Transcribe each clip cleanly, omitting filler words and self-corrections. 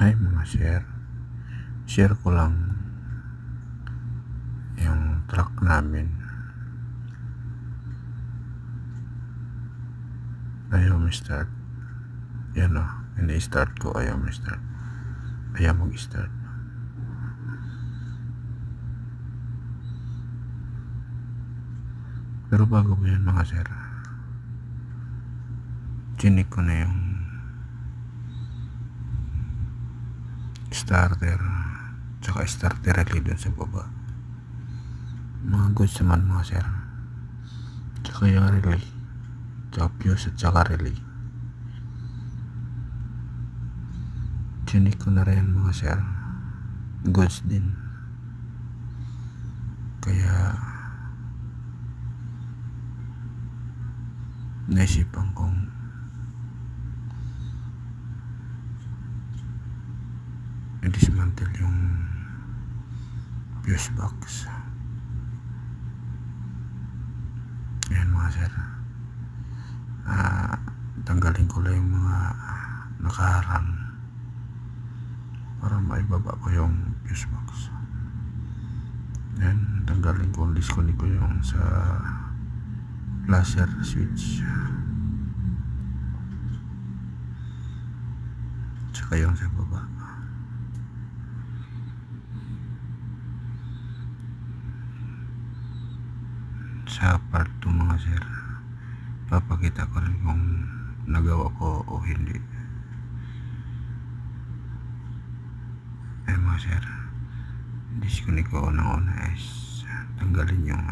Hi mga sir, share ko lang yung truck namin. Ayaw mag-start. Yan o, ini-start ko, ayaw mag-start. Ayaw mag-start. Pero bago po yan mga sir, chinik ko na yung starter tsaka starter relay dun sa baba. Mga goods naman mga sir, tsaka yung relay tsaka fuse at tsaka relay. Chinik ko na rin mga sir, goods din. Kaya naisipan kong i-dismantle yung fuse box. Ayan mga sir, tanggalin ko lang yung mga nakaharang para maibaba ko yung fuse box. Ayan, tanggalin ko, disconnect ko yung sa flasher switch tsaka yung sa baba. Sa part 2 mga sir, papakita ko rin kung nagawa ko o hindi. Ay mga sir, disconnect ko una is tanggalin yung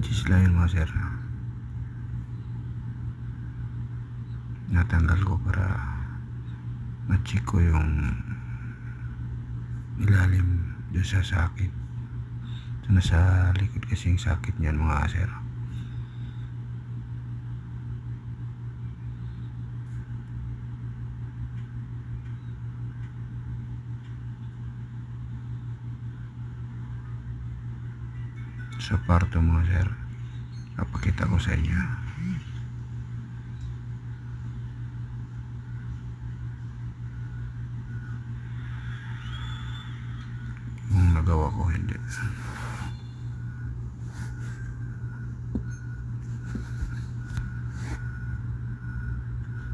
just lang yun mga sir, natanggal ko para ma-check ko yung ilalim dyan sa sakit. So, nasa likod kasi yung sakit niyan mga sir. Sa parto mga sir, papakita ko sa inyo kung nagawa ko hindi.